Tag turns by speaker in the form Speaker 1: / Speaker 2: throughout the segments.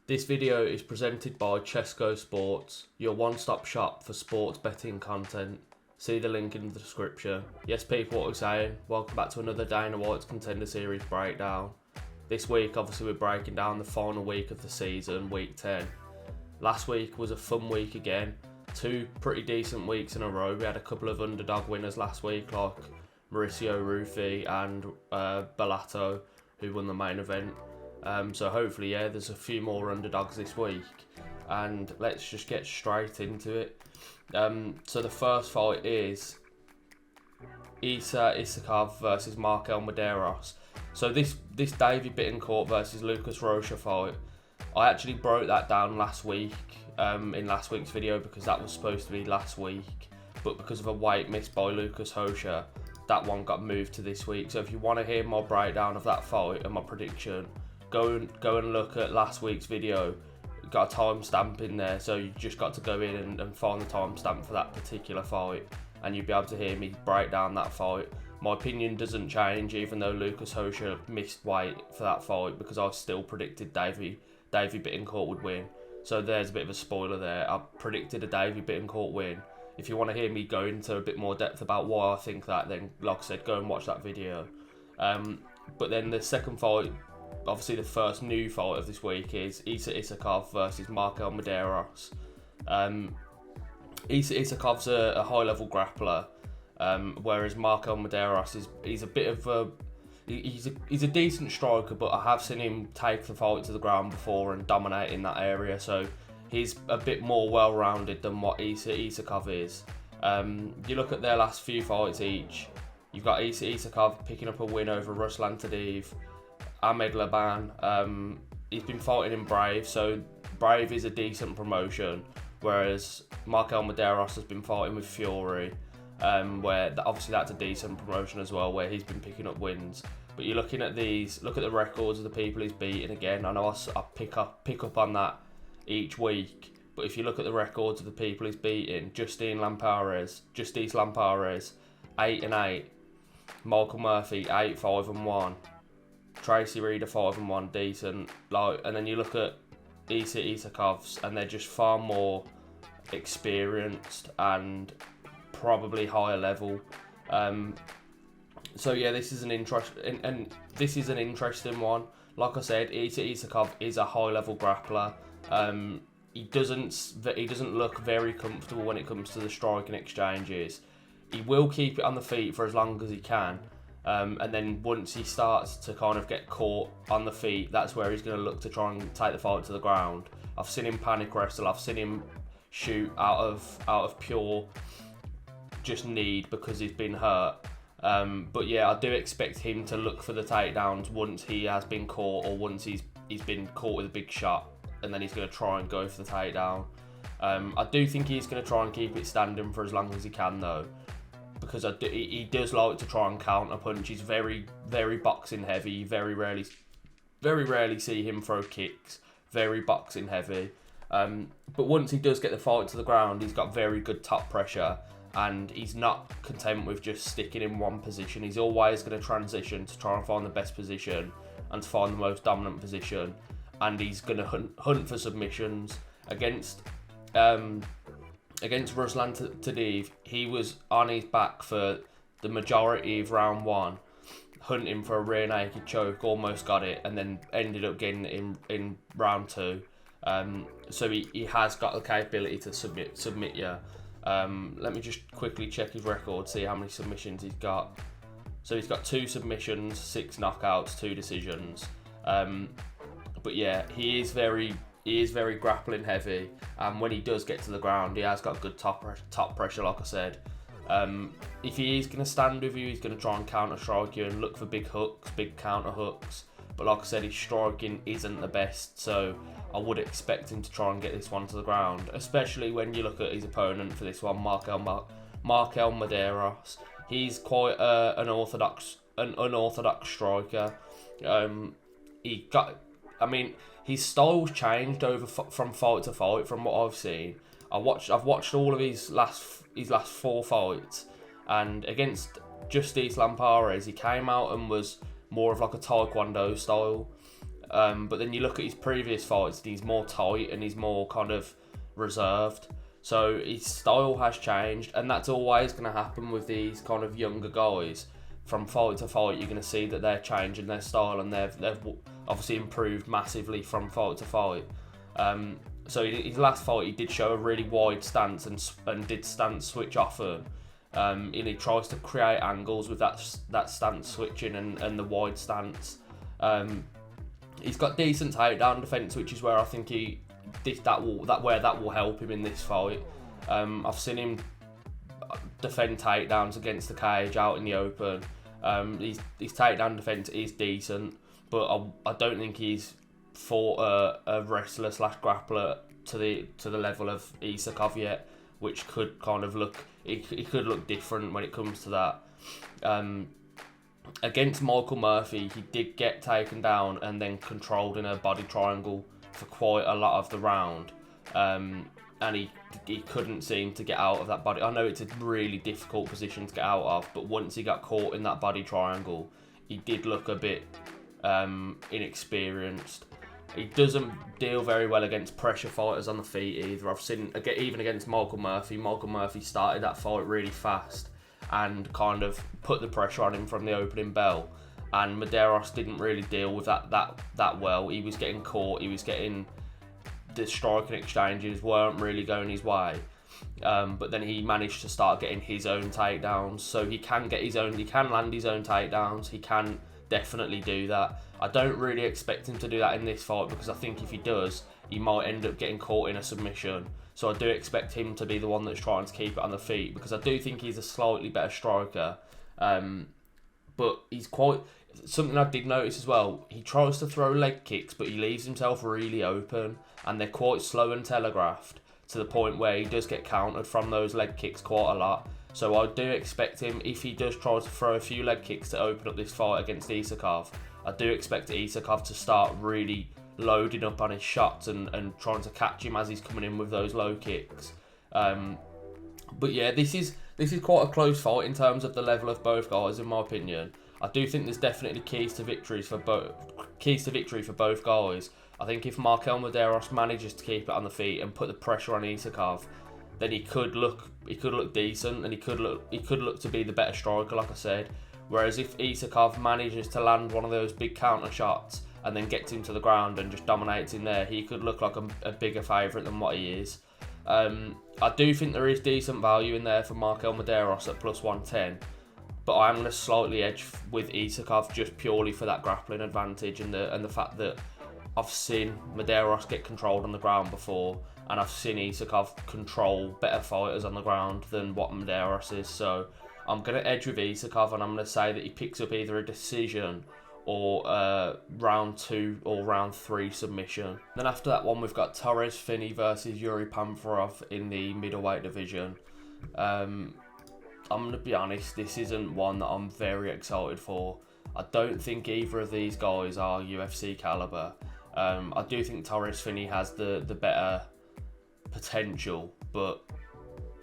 Speaker 1: This video is presented by Chesco Sports, your one-stop shop for sports betting content. See the link in the description. Yes people, what we're saying, welcome back to another Dana White's Contender Series breakdown. This week obviously we're breaking down the final week of the season, week 10. Last week was a fun week again, two pretty decent weeks in a row. We had a couple of underdog winners last week like Mauricio Ruffi and Bellato, who won the main event. So hopefully, yeah, there's a few more underdogs this week. And let's just get straight into it. So the first fight is Issa Isakov versus Marquel Mederos. So this Davi Bittencourt versus Lucas Rocha fight, I actually broke that down last week in last week's video because that was supposed to be last week. But because of a weight miss by Lucas Rocha, that one got moved to this week. So if you want to hear my breakdown of that fight and my prediction, go and look at last week's video. Got a timestamp in there, so you just got to go in and find the timestamp for that particular fight, and you'll be able to hear me break down that fight. My opinion doesn't change, even though Lucas Rocha missed weight for that fight, because I still predicted Davi Bittencourt would win. So there's a bit of a spoiler there. I predicted a Davi Bittencourt win. If you want to hear me go into a bit more depth about why I think that, then like I said, go and watch that video. But then the second fight, obviously the first new fight of this week, is Issa Isakov versus Marquel Mederos. Issa Isakov's a high-level grappler, whereas Marquel Mederos he's a bit of a he's a decent striker, but I have seen him take the fight to the ground before and dominate in that area. So he's a bit more well-rounded than what Issa Isakov is. You look at their last few fights each. You've got Issa Isakov picking up a win over Ruslan Tadiv, Ahmed Laban. He's been fighting in Brave, so Brave is a decent promotion, whereas Marquel Mederos has been fighting with Fury, where obviously that's a decent promotion as well, where he's been picking up wins. But you're looking at these, look at the records of the people he's beaten. Again, I know I pick up on that each week, but if you look at the records of the people he's beaten, Justice Lampares, 8-8, Michael Murphy 8-5-1. Tracy Reader 5-1, decent. And then you look at Issa Isakov's, and they're just far more experienced and probably higher level. So yeah, this is an interesting one. Like I said, Issa Isakov is a high level grappler. He doesn't look very comfortable when it comes to the striking exchanges. He will keep it on the feet for as long as he can. And then once he starts to kind of get caught on the feet, that's where he's going to look to try and take the fight to the ground. I've seen him panic wrestle. I've seen him shoot out of pure just need because he's been hurt. But yeah, I do expect him to look for the takedowns once he has been caught, or once he's been caught with a big shot, and then he's going to try and go for the takedown. I do think he's going to try and keep it standing for as long as he can though, because he does like to try and counter punch. He's very, very boxing heavy. You very rarely see him throw kicks. Very boxing heavy. But once he does get the fight to the ground, he's got very good top pressure, and he's not content with just sticking in one position. He's always going to transition to try and find the best position and to find the most dominant position, and he's going to hunt for submissions. Against Ruslan Tadiv, he was on his back for the majority of round one, hunting for a rear naked choke, almost got it, and then ended up getting it in round two. So he has got the capability to submit you. Let me just quickly check his record, see how many submissions he's got. So he's got 2 submissions, 6 knockouts, 2 decisions. But yeah, he is very grappling heavy, and when he does get to the ground, he has got good top pressure, like I said. If he is going to stand with you, he's going to try and counter strike you and look for big hooks, big counter hooks. But like I said, his striking isn't the best, so I would expect him to try and get this one to the ground, especially when you look at his opponent for this one, Marquel Mederos. He's quite an unorthodox striker. His style's changed from fight to fight. From what I've seen, I've watched all of his last 4 fights, and against Justice Lampares, he came out and was more of like a Taekwondo style. But then you look at his previous fights, and he's more tight and he's more kind of reserved. So his style has changed, and that's always going to happen with these kind of younger guys. From fight to fight, you're going to see that they're changing their style, and they've obviously improved massively from fight to fight. So his last fight, he did show a really wide stance and did stance switch often. And he tries to create angles with that stance switching and the wide stance. He's got decent takedown defense, which is where I think that will help him in this fight. I've seen him defend takedowns against the cage out in the open. His takedown defense is decent, but I don't think he's fought a wrestler / grappler to the level of Isakov yet, which could kind of look it could look different when it comes to that. Against Michael Murphy, he did get taken down and then controlled in a body triangle for quite a lot of the round, and he couldn't seem to get out of that body. I know it's a really difficult position to get out of, but once he got caught in that body triangle, he did look a bit inexperienced. He doesn't deal very well against pressure fighters on the feet either. I've seen, even against Michael Murphy started that fight really fast and kind of put the pressure on him from the opening bell. And Mederos didn't really deal with that well. He was getting caught. He was getting the striking exchanges weren't really going his way. But then he managed to start getting his own takedowns. So he can land his own takedowns. He can definitely do that. I don't really expect him to do that in this fight, because I think if he does, he might end up getting caught in a submission. So I do expect him to be the one that's trying to keep it on the feet, because I do think he's a slightly better striker. But he's quite... Something I did notice as well, he tries to throw leg kicks, but he leaves himself really open, and they're quite slow and telegraphed, to the point where he does get countered from those leg kicks quite a lot. So I do expect him, if he does try to throw a few leg kicks to open up this fight against Isakov, I do expect Isakov to start really loading up on his shots and trying to catch him as he's coming in with those low kicks. But yeah, this is quite a close fight in terms of the level of both guys, in my opinion. I do think there's definitely keys to victory for both guys. I think if Marquel Mederos manages to keep it on the feet and put the pressure on Isakov, then he could look decent, and he could look to be the better striker, like I said. Whereas if Isakov manages to land one of those big counter shots and then gets him to the ground and just dominates him there, he could look like a bigger favourite than what he is. I do think there is decent value in there for Marquel Mederos at plus 110, but I'm going to slightly edge with Isakov just purely for that grappling advantage and the fact that I've seen Mederos get controlled on the ground before, and I've seen Isakov control better fighters on the ground than what Mederos is. So I'm going to edge with Isakov, and I'm going to say that he picks up either a decision or round 2 or round 3 submission. Then after that one, we've got Torrez Finney versus Yuri Panferov in the middleweight division. I'm going to be honest, this isn't one that I'm very excited for. I don't think either of these guys are UFC caliber. I do think Torrez Finney has the better potential, but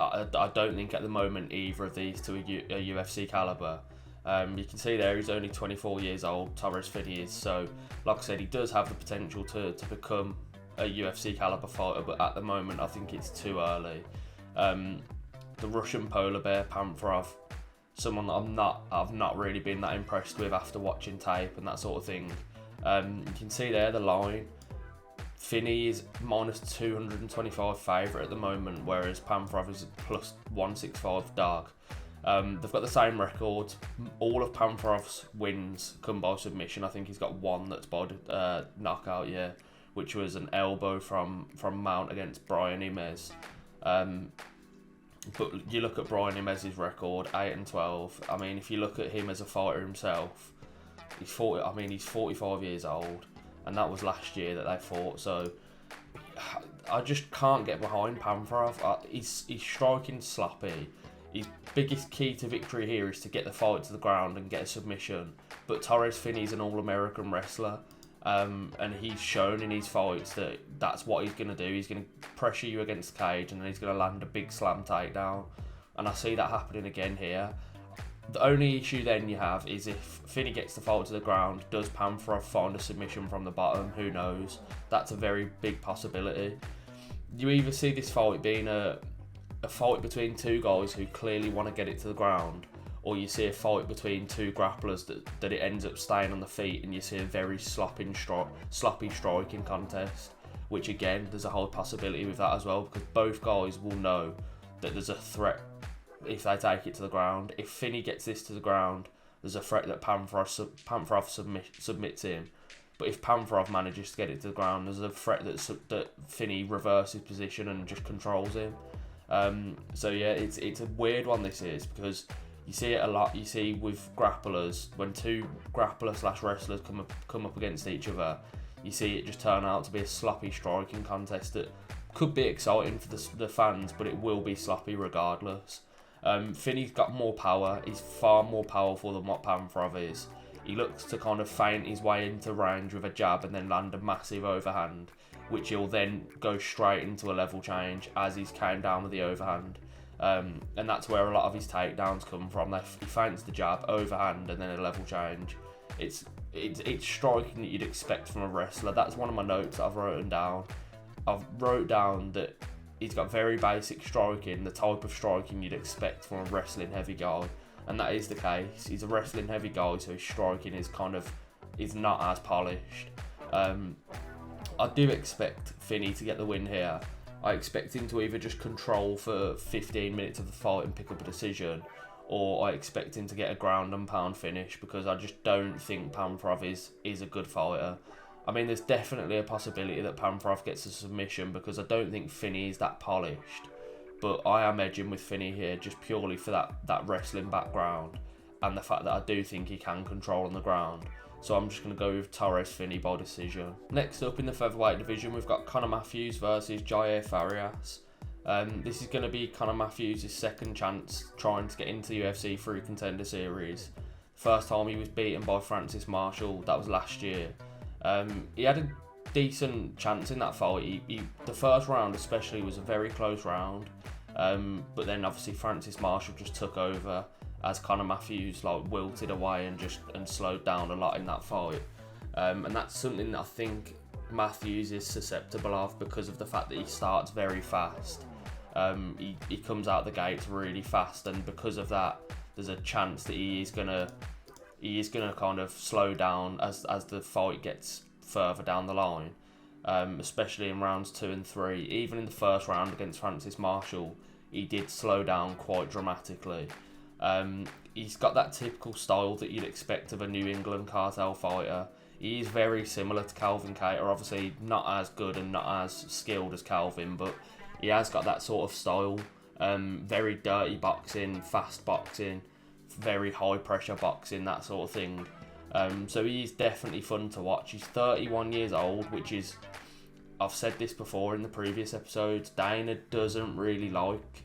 Speaker 1: I don't think at the moment either of these two are UFC caliber. You can see there he's only 24 years old, Torrez Finney is, so like I said, he does have the potential to become a UFC caliber fighter, but at the moment I think it's too early. The Russian polar bear Panferov, someone that I've not really been that impressed with after watching tape and that sort of thing. You can see there the line. Finney is minus 225 favourite at the moment, whereas Panferov is plus 165 dog. They've got the same record. All of Panferov's wins come by submission. I think he's got one that's by knockout, which was an elbow from Mount against Brian Imez. But you look at Brian Imez's record, 8-12. I mean, if you look at him as a fighter himself, he's 45 years old, and that was last year that they fought. So I just can't get behind Panferov. He's striking sloppy. His biggest key to victory here is to get the fight to the ground and get a submission. But Torrez Finney's an all-American wrestler, and he's shown in his fights that that's what he's going to do. He's going to pressure you against the cage, and then he's going to land a big slam takedown. And I see that happening again here. The only issue then you have is if Finney gets the fight to the ground, does Panferov find a submission from the bottom? Who knows? That's a very big possibility. You either see this fight being a fight between two guys who clearly want to get it to the ground, or you see a fight between two grapplers that it ends up staying on the feet, and you see a very sloppy striking contest, which again, there's a whole possibility with that as well, because both guys will know that there's a threat if they take it to the ground. If Finney gets this to the ground, there's a threat that Panferov submits him. But if Panferov manages to get it to the ground, there's a threat that Finney reverses position and just controls him. So yeah, it's a weird one, this is, because you see it a lot. You see with grapplers, when two grappler/wrestlers come up against each other, you see it just turn out to be a sloppy striking contest that could be exciting for the fans, but it will be sloppy regardless. Finney's got more power. He's far more powerful than what Panferov is. He looks to kind of feint his way into range with a jab and then land a massive overhand, which he'll then go straight into a level change as he's came down with the overhand. And that's where a lot of his takedowns come from. He feints the jab, overhand, and then a level change. It's striking that you'd expect from a wrestler. That's one of my notes that I've written down. I've wrote down that he's got very basic striking, the type of striking you'd expect from a wrestling heavy guy. And that is the case. He's a wrestling heavy guy, so his striking is not as polished. I do expect Finney to get the win here. I expect him to either just control for 15 minutes of the fight and pick up a decision, or I expect him to get a ground and pound finish, because I just don't think Panferov is a good fighter. I mean, there's definitely a possibility that Panferov gets a submission, because I don't think Finney is that polished. But I am edging with Finney here just purely for that wrestling background and the fact that I do think he can control on the ground. So I'm just going to go with Torrez Finney by decision. Next up in the featherweight division, we've got Conor Matthews versus Jair Farias. This is going to be Conor Matthews' second chance trying to get into the UFC through Contender Series. First time he was beaten by Francis Marshall, that was last year. He had a decent chance in that fight. The first round especially was a very close round, but then obviously Francis Marshall just took over as Conor Matthews wilted away and slowed down a lot in that fight, and that's something that I think Matthews is susceptible of because of the fact that he starts very fast. He comes out the gates really fast, and because of that, there's a chance that he is gonna kind of slow down as the fight gets further down the line, especially in rounds 2 and 3. Even in the first round against Francis Marshall, he did slow down quite dramatically. He's got that typical style that you'd expect of a New England cartel fighter. He is very similar to Calvin Kattar, obviously not as good and not as skilled as Calvin, but he has got that sort of style. Very dirty boxing, fast boxing, very high pressure boxing, that sort of thing. So he's definitely fun to watch. He's 31 years old, which is, I've said this before in the previous episodes, Dana doesn't really like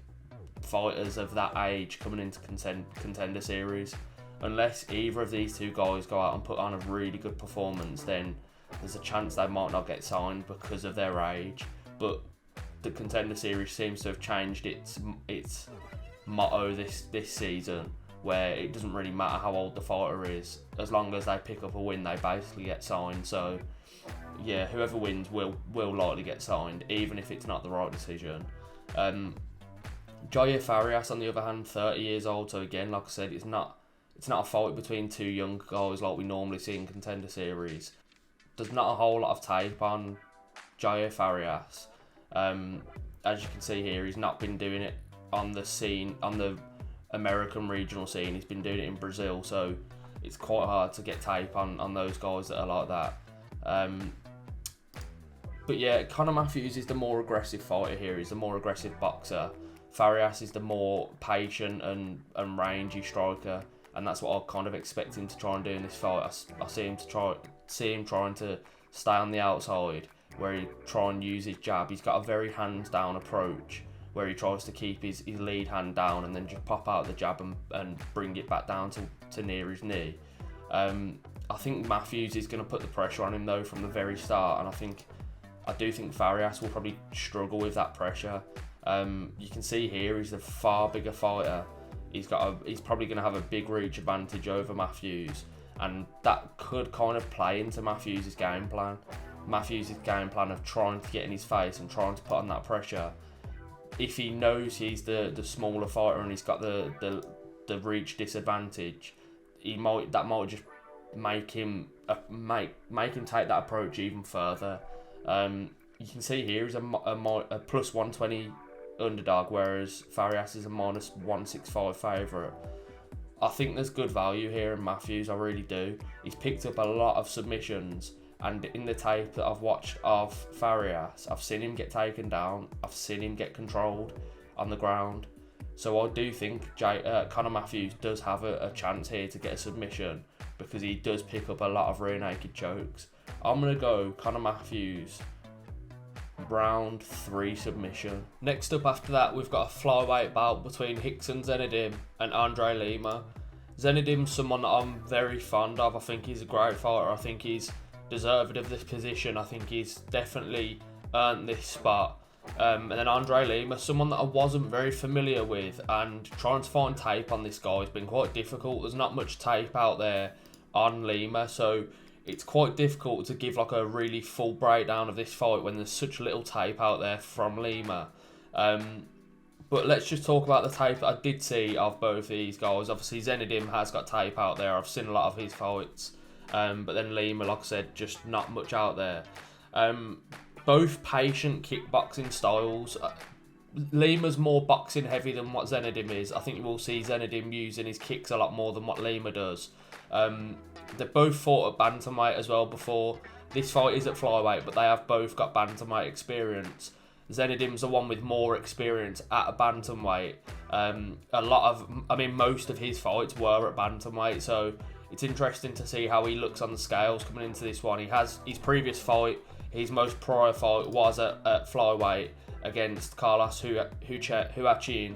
Speaker 1: fighters of that age coming into Contender Series. Unless either of these two guys go out and put on a really good performance, then there's a chance they might not get signed because of their age. But the Contender Series seems to have changed its motto this season, where it doesn't really matter how old the fighter is, as long as they pick up a win, they basically get signed. So yeah, whoever wins will likely get signed, even if it's not the right decision. Jair Farias, on the other hand, 30 years old, so again, like I said, it's not a fight between two young guys like we normally see in Contender Series. There's not a whole lot of tape on Jair Farias. As you can see here, he's not been doing it on the American regional scene. He's been doing it in Brazil, so it's quite hard to get tape on those guys that are like that. But yeah, Conor Matthews is the more aggressive fighter here. He's the more aggressive boxer. Farias is the more patient and rangy striker, and that's what I kind of expect him to try and do in this fight. I see him trying to stay on the outside, where he try and use his jab. He's got a very hands down approach, where he tries to keep his lead hand down and then just pop out the jab and bring it back down to near his knee. I think Matthews is going to put the pressure on him though from the very start, and I do think Farias will probably struggle with that pressure. You can see here he's a far bigger fighter, he's probably going to have a big reach advantage over Matthews, and that could kind of play into Matthews' game plan. Matthews' game plan of trying to get in his face and trying to put on that pressure. If he knows he's the smaller fighter and he's got the reach disadvantage, that might just make him take that approach even further. You can see here he's a plus 120 underdog, whereas Farias is a minus 165 favourite. I think there's good value here in Matthews, I really do. He's picked up a lot of submissions, and in the tape that I've watched of Farias, I've seen him get taken down, I've seen him get controlled on the ground. So I do think Conor Matthews does have a chance here to get a submission, because he does pick up a lot of rear naked chokes. I'm going to go Conor Matthews round 3 submission. Next up after that, we've got a flyweight bout between Rickson Zenidim and Andre Lima. Zenidim's someone that I'm very fond of. I think he's a great fighter. I think he's deserved of this position. I think he's definitely earned this spot. And then Andre Lima, someone that I wasn't very familiar with, and trying to find tape on this guy has been quite difficult. There's not much tape out there on Lima, so it's quite difficult to give like a really full breakdown of this fight when there's such little tape out there from Lima. But let's just talk about the tape that I did see of both these guys. Obviously Zenidim has got tape out there, I've seen a lot of his fights, but then Lima, like I said, just not much out there. Both patient kickboxing styles. Lima's more boxing heavy than what Zenidim is. I think we'll see Zenidim using his kicks a lot more than what Lima does. They both fought at bantamweight as well before. This fight is at flyweight, but they have both got bantamweight experience. Zenidim's the one with more experience at a bantamweight. Most of his fights were at bantamweight, so it's interesting to see how he looks on the scales coming into this one. He has his previous fight, his most prior fight was at flyweight against Carlos Huachin.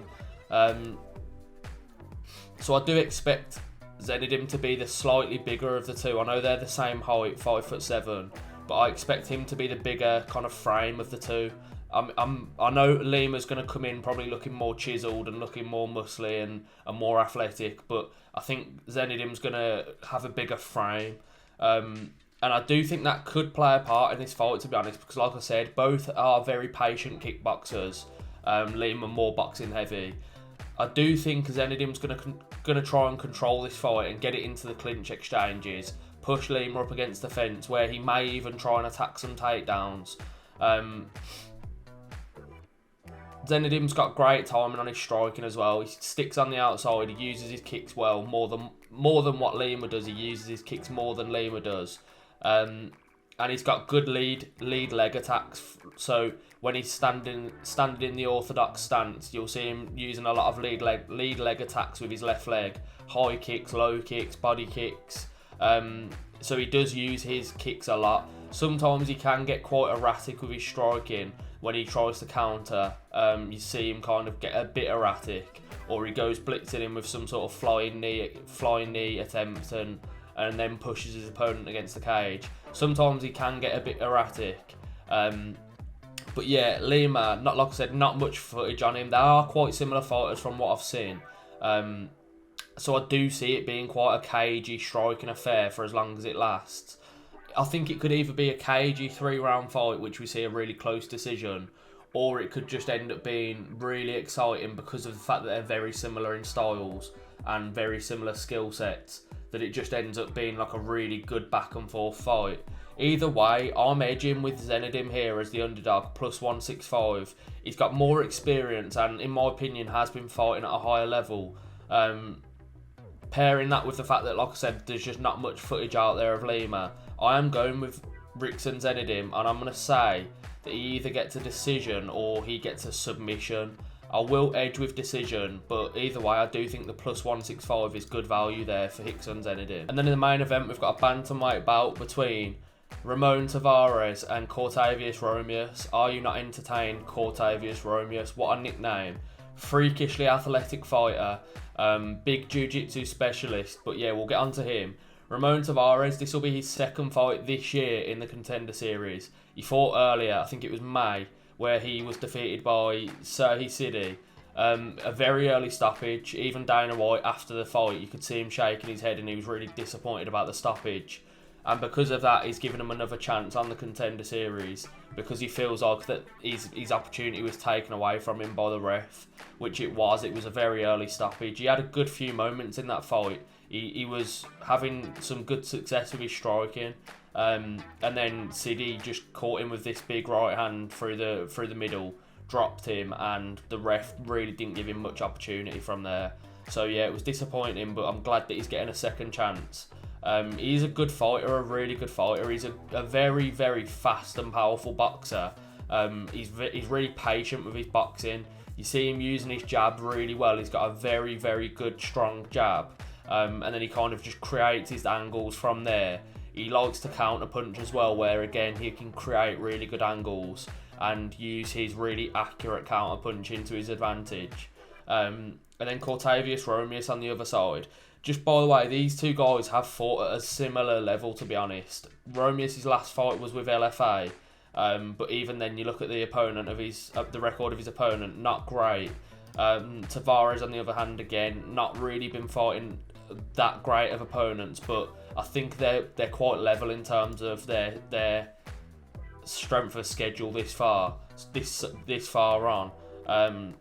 Speaker 1: So I do expect Zenidim to be the slightly bigger of the two. I know they're the same height, 5'7", but I expect him to be the bigger kind of frame of the two. I know Lima's going to come in probably looking more chiselled and looking more muscly and more athletic, but I think Zenidim's going to have a bigger frame. And I do think that could play a part in this fight, to be honest, because like I said, both are very patient kickboxers. Lima more boxing heavy. I do think Zenidim's going to try and control this fight and get it into the clinch exchanges, push Lima up against the fence, where he may even try and attack some takedowns. Zenidim's got great timing on his striking as well. He sticks on the outside, he uses his kicks well, more than what Lima does. He uses his kicks more than Lima does. And he's got good lead leg attacks. So when he's standing in the orthodox stance, you'll see him using a lot of lead leg attacks with his left leg. High kicks, low kicks, body kicks. So he does use his kicks a lot. Sometimes he can get quite erratic with his striking when he tries to counter. You see him kind of get a bit erratic, or he goes blitzing him with some sort of flying knee attempt and then pushes his opponent against the cage. Sometimes he can get a bit erratic. But yeah, Lima, like I said, not much footage on him. They are quite similar fighters from what I've seen. So I do see it being quite a cagey striking affair for as long as it lasts. I think it could either be a cagey 3-round fight, which we see a really close decision, or it could just end up being really exciting because of the fact that they're very similar in styles and very similar skill sets, that it just ends up being like a really good back and forth fight. Either way, I'm edging with Zenidim here as the underdog, plus 165. He's got more experience and, in my opinion, has been fighting at a higher level. Pairing that with the fact that, like I said, there's just not much footage out there of Lima, I am going with Rickson Zenidim, and I'm going to say that he either gets a decision or he gets a submission. I will edge with decision, but either way, I do think the plus 165 is good value there for Rickson Zenidim. And then in the main event, we've got a bantamweight bout between Ramon Taveras and Cortavious Romious. Are you not entertained? Cortavious Romious, what a nickname. Freakishly athletic fighter, big jiu-jitsu specialist, but yeah, we'll get onto him. Ramon Taveras, this will be his second fight this year in the Contender Series. He fought earlier, I think it was May, where he was defeated by Serhi Sidi. A very early stoppage. Even Dana White, after the fight, you could see him shaking his head and he was really disappointed about the stoppage. And because of that, he's given him another chance on the Contender Series because he feels like that his opportunity was taken away from him by the ref, which it was. It was a very early stoppage. He had a good few moments in that fight. He was having some good success with his striking. And then City just caught him with this big right hand through the middle, dropped him, and the ref really didn't give him much opportunity from there. So yeah, it was disappointing, but I'm glad that he's getting a second chance. He's a good fighter, a really good fighter. He's a very, very fast and powerful boxer. He's really patient with his boxing. You see him using his jab really well. He's got a very, very good, strong jab. And then he kind of just creates his angles from there. He likes to counter punch as well, where again he can create really good angles and use his really accurate counter punching to his advantage. And then Cortavious, Romious on the other side. Just by the way, these two guys have fought at a similar level, to be honest. Romious' last fight was with LFA, but even then, you look at the opponent of the record of his opponent, not great. Taveras, on the other hand, again, not really been fighting that great of opponents, but I think they're quite level in terms of their strength of schedule this far on.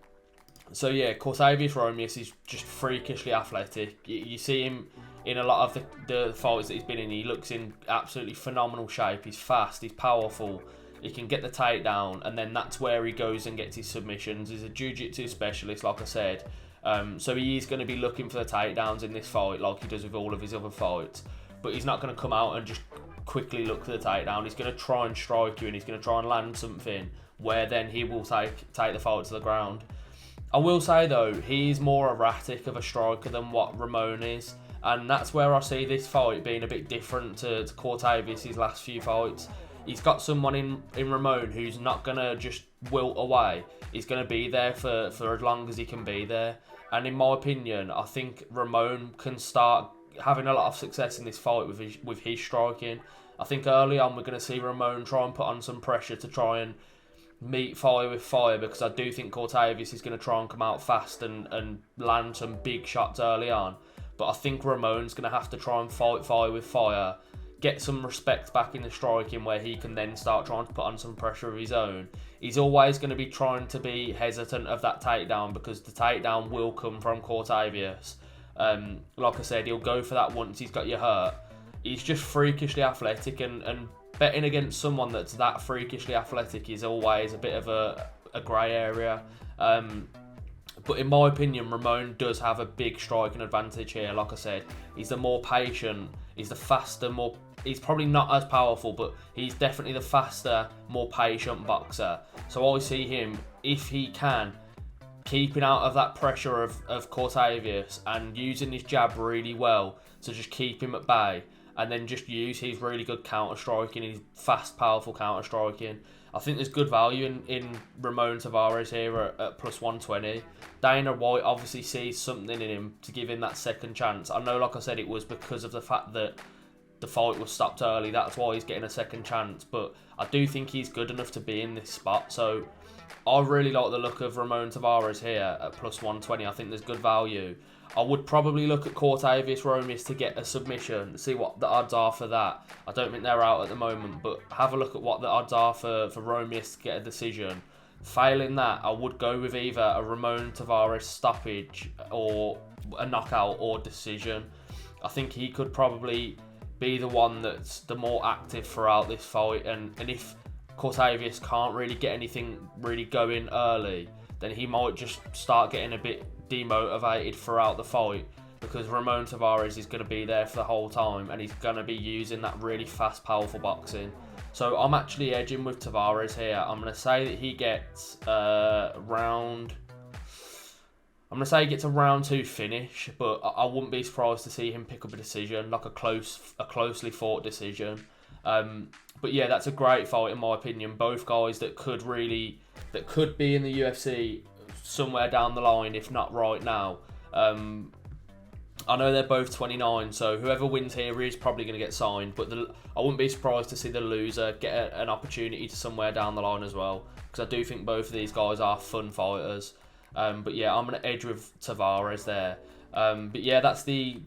Speaker 1: So yeah, Cortavious Romious is just freakishly athletic. You see him in a lot of the fights that he's been in. He looks in absolutely phenomenal shape. He's fast, he's powerful, he can get the takedown, and then that's where he goes and gets his submissions. He's a jiu-jitsu specialist, like I said. So he is going to be looking for the takedowns in this fight like he does with all of his other fights. But he's not going to come out and just quickly look for the takedown. He's going to try and strike you, and he's going to try and land something where then he will take the fight to the ground. I will say though, he's more erratic of a striker than what Ramon is, and that's where I see this fight being a bit different to Cortavious' last few fights. He's got someone in Ramon who's not going to just wilt away. He's going to be there for as long as he can be there. And in my opinion, I think Ramon can start having a lot of success in this fight with his striking. I think early on we're going to see Ramon try and put on some pressure to try and meet fire with fire, because I do think Cortavious is going to try and come out fast and land some big shots early on. But I think Ramon's going to have to try and fight fire with fire, get some respect back in the striking where he can then start trying to put on some pressure of his own. He's always going to be trying to be hesitant of that takedown, because the takedown will come from Cortavious. Like I said, he'll go for that once he's got you hurt. He's just freakishly athletic, and betting against someone that's that freakishly athletic is always a bit of a grey area. But in my opinion, Ramon does have a big striking advantage here. Like I said, he's the more patient, he's the faster, he's probably not as powerful, but he's definitely the faster, more patient boxer. So I see him, if he can, keeping out of that pressure of Cortavious and using his jab really well to just keep him at bay, and then just use his really good counter-striking, his fast, powerful counter-striking. I think there's good value in Ramon Taveras here at plus 120. Dana White obviously sees something in him to give him that second chance. I know, like I said, it was because of the fact that the fight was stopped early. That's why he's getting a second chance. But I do think he's good enough to be in this spot. So I really like the look of Ramon Taveras here at plus 120. I think there's good value. I would probably look at Cortavious Romious to get a submission, see what the odds are for that. I don't think they're out at the moment, but have a look at what the odds are for Romious to get a decision. Failing that, I would go with either a Ramon Taveras stoppage or a knockout or decision. I think he could probably be the one that's the more active throughout this fight, and if Cortavious can't really get anything really going early, then he might just start getting a bit demotivated throughout the fight, because Ramon Taveras is going to be there for the whole time and he's going to be using that really fast, powerful boxing. So I'm actually edging with Taveras here. I'm going to say that he gets a round 2 finish, but I wouldn't be surprised to see him pick up a decision, like a closely fought decision. But yeah, that's a great fight in my opinion. Both guys that could be in the UFC somewhere down the line, if not right now. I know they're both 29, so whoever wins here is probably going to get signed, but I wouldn't be surprised to see the loser get an opportunity to somewhere down the line as well, because I do think both of these guys are fun fighters. But yeah, I'm going to edge with Taveras there. But yeah, that's the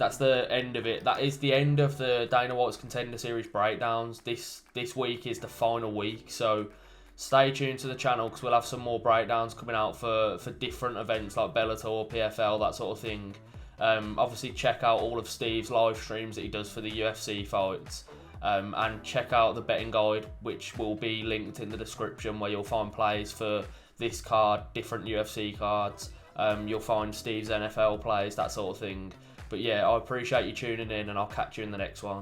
Speaker 1: end of it. That is the end of the Dana White's Contender Series breakdowns. This week is the final week, so stay tuned to the channel because we'll have some more breakdowns coming out for different events like Bellator, PFL, that sort of thing. Obviously, check out all of Steve's live streams that he does for the UFC fights. And check out the betting guide, which will be linked in the description, where you'll find plays for this card, different UFC cards. You'll find Steve's NFL plays, that sort of thing. But yeah, I appreciate you tuning in, and I'll catch you in the next one.